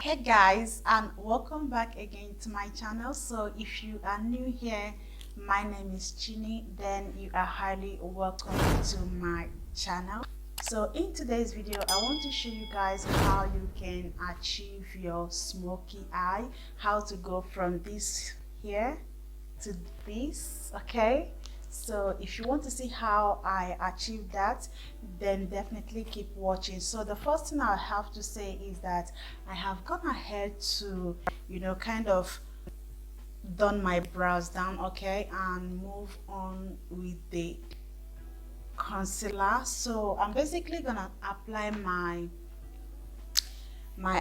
Hey guys, and welcome back again to my channel. So if you are new here, my name is Chini, then you are highly welcome to my channel. So in today's video I want to show you guys how you can achieve your smoky eye, how to go from this here to this. Okay, so if you want to see how I achieve that, then definitely keep watching. So the first thing I have to say is that I have gone ahead to kind of done my brows down, okay, and move on with the concealer. So I'm basically gonna apply my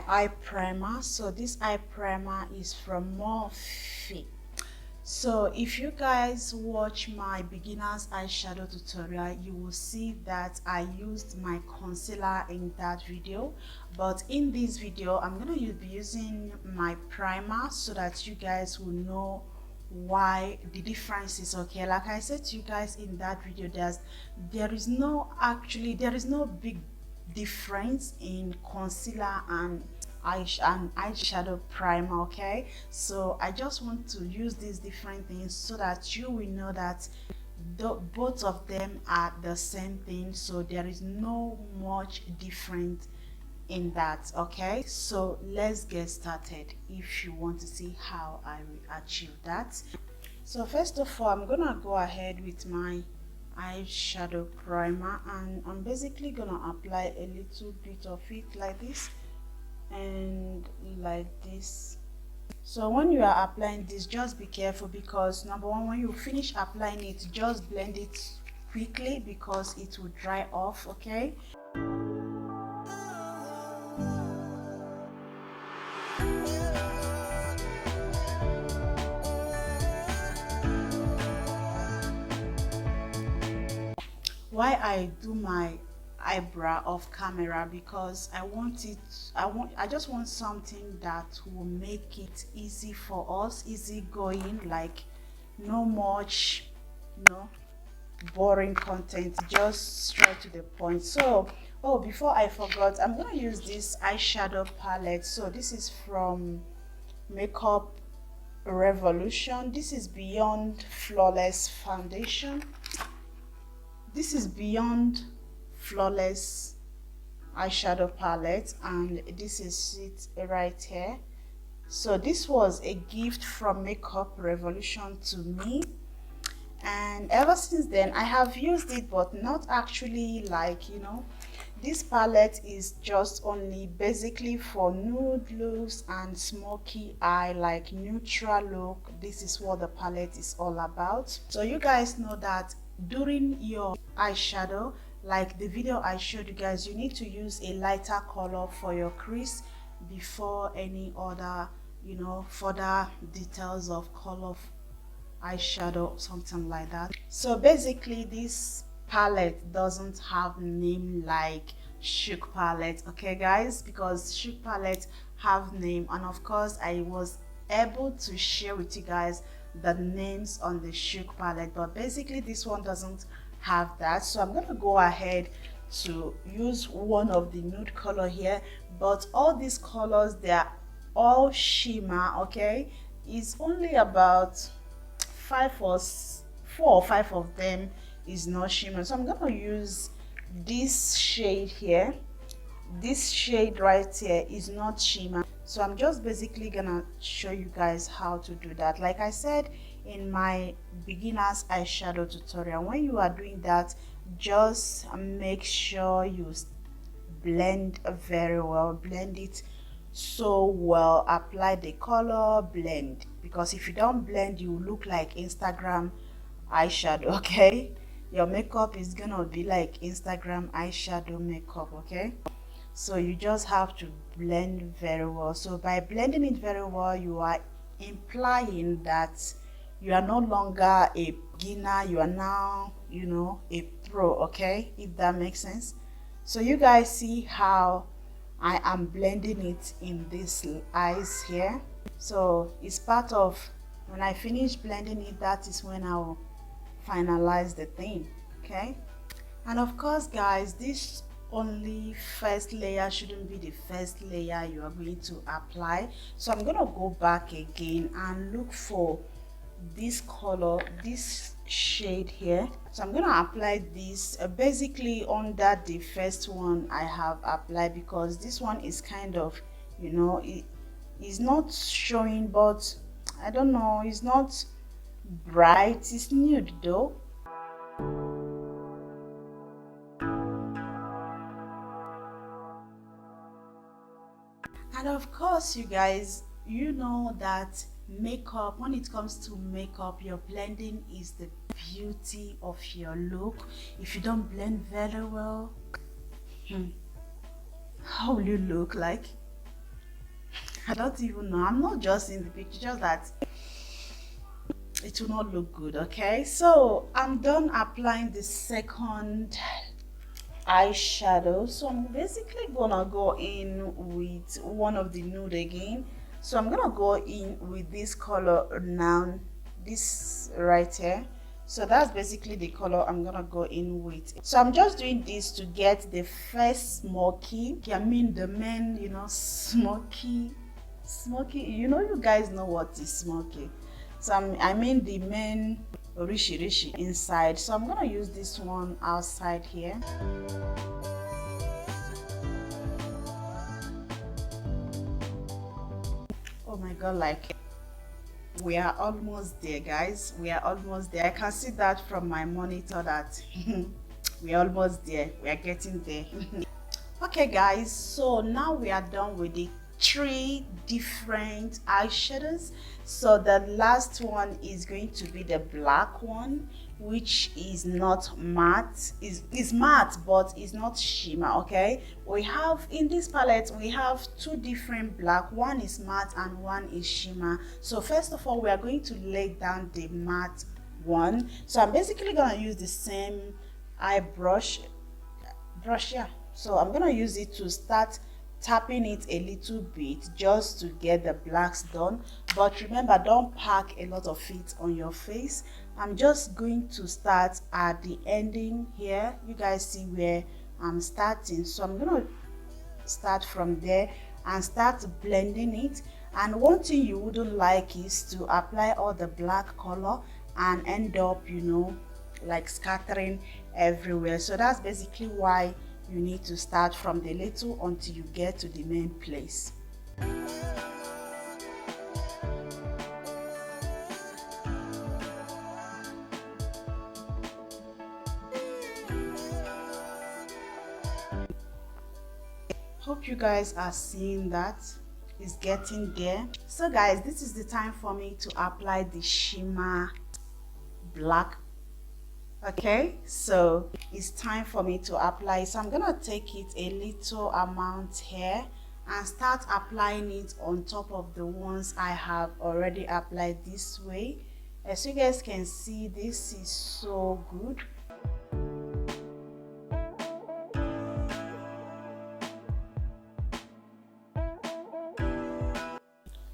eye primer. So this eye primer is from Morphe. So if you guys watch my beginners eyeshadow tutorial, you will see that I used my concealer in that video, but in this video I'm going to be using my primer so that you guys will know why the difference is. Okay, like I said to you guys in that video, there is no big difference in concealer and eyeshadow primer. Okay, so I just want to use these different things so that you will know that both of them are the same thing, so there is no much difference in that. Okay, so let's get started if you want to see how I will achieve that. So first of all, I'm gonna go ahead with my eyeshadow primer, and I'm basically gonna apply a little bit of it like this and like this. So when you are applying this, just be careful, because number one, when you finish applying it, just blend it quickly because it will dry off. Okay, why I do my eyebrow off camera, because I just want something that will make it easy for us, easy going, like no much boring content, just straight to the point. So before I forgot, I'm going to use this eyeshadow palette. So this is from Makeup Revolution. This is Beyond Flawless Foundation. This is Beyond Flawless eyeshadow palette, and this is it right here. So this was a gift from Makeup Revolution to me, and ever since then I have used it, but not actually like this palette is just only basically for nude looks and smoky eye, like neutral look. This is what the palette is all about. So you guys know that during your eyeshadow, like the video I showed you guys, you need to use a lighter color for your crease before any other further details of color of eyeshadow, something like that. So basically this palette doesn't have name like Shook palette, okay guys, because Shook palette have name, and of course I was able to share with you guys the names on the Shook palette, but basically this one doesn't have that. So I'm going to go ahead to use one of the nude color here, but all these colors, they are all shimmer. Okay, it's only about 4 or 5 of them is not shimmer. So I'm going to use this shade here. This shade right here is not shimmer, so I'm just basically gonna show you guys how to do that. Like I said in my beginners eyeshadow tutorial, when you are doing that, just make sure you blend very well, blend it so well, apply the color, blend, because if you don't blend, you look like Instagram eyeshadow. Okay, your makeup is gonna be like Instagram eyeshadow makeup. Okay, so you just have to blend very well. So by blending it very well, you are implying that you are no longer a beginner, you are now a pro. Okay, if that makes sense. So you guys see how I am blending it in these eyes here. So it's part of, when I finish blending it, that is when I'll finalize the thing. Okay, and of course guys, this only first layer shouldn't be the first layer you are going to apply. So I'm gonna go back again and look for this color, this shade here. So I'm gonna apply this basically under the first one I have applied, because this one is kind of, you know, it is not showing, but I don't know, it's not bright, it's nude though. And of course, you guys, you know that makeup, when it comes to makeup, your blending is the beauty of your look. If you don't blend very well, how will you look like? I don't even know. I'm not just in the picture, just that it will not look good. Okay, so I'm done applying the second eyeshadow. So I'm basically gonna go in with one of the nude again. So I'm gonna go in with this color now, this right here. So that's basically the color I'm gonna go in with. So I'm just doing this to get the first smoky, I mean the main, you know, smoky, you know, you guys know what is smoky. So I mean the main rishi inside. So I'm gonna use this one outside here. Oh my god, like we are almost there, guys. We are almost there. I can see that from my monitor that we are almost there. We are getting there. Okay guys, so now we are done with the 3 different eyeshadows. So the last one is going to be the black one, which is not matte, is matte but is not shimmer. Okay, we have in this palette, we have 2 different black, one is matte and one is shimmer. So first of all, we are going to lay down the matte one. So I'm basically gonna use the same eye brush, yeah. So I'm gonna use it to start tapping it a little bit just to get the blacks done. But remember, don't pack a lot of it on your face. I'm just going to start at the ending here. You guys see where I'm starting. So I'm gonna start from there and start blending it. And one thing you wouldn't like is to apply all the black color and end up, you know, like scattering everywhere. So that's basically why you need to start from the little until you get to the main place. Hope you guys are seeing that. It's getting there. So guys, this is the time for me to apply the shimmer black. Okay, so it's time for me to apply. So I'm gonna take it a little amount here and start applying it on top of the ones I have already applied this way. As you guys can see, this is so good.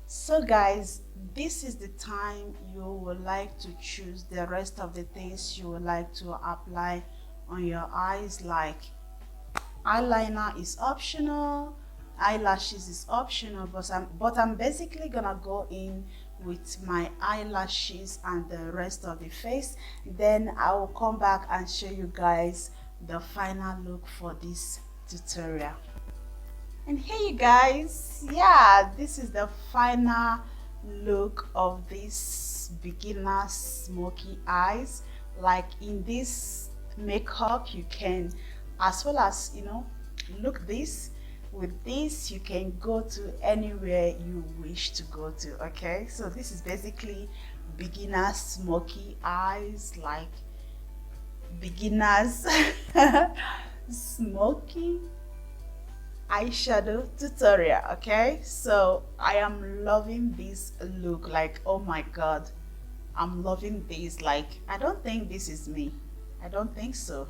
So guys, this is the time you would like to choose the rest of the things you would like to apply on your eyes. Like eyeliner is optional, eyelashes is optional, but I'm basically gonna go in with my eyelashes and the rest of the face. Then I will come back and show you guys the final look for this tutorial. And hey you guys, yeah, this is the final look of this beginner smoky eyes. Like in this makeup, you can, as well as, you know, look this, with this you can go to anywhere you wish to go to. Okay, so this is basically beginner smoky eyes, like beginners smoky eyeshadow tutorial. Okay, so I am loving this look. Like, oh my god, I'm loving this. Like, I don't think this is me. I don't think so.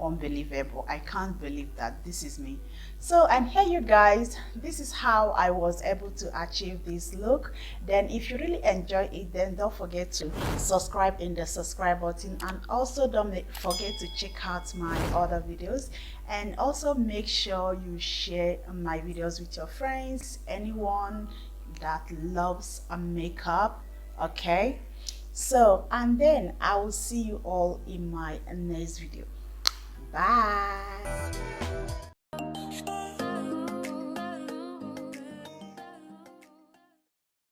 unbelievable. I can't believe that this is me. So, and here you guys, this is how I was able to achieve this look. Then if you really enjoy it, then don't forget to subscribe in the subscribe button, and also don't forget to check out my other videos, and also make sure you share my videos with your friends, anyone that loves a makeup. Okay, so, and then I will see you all in my next video. Bye.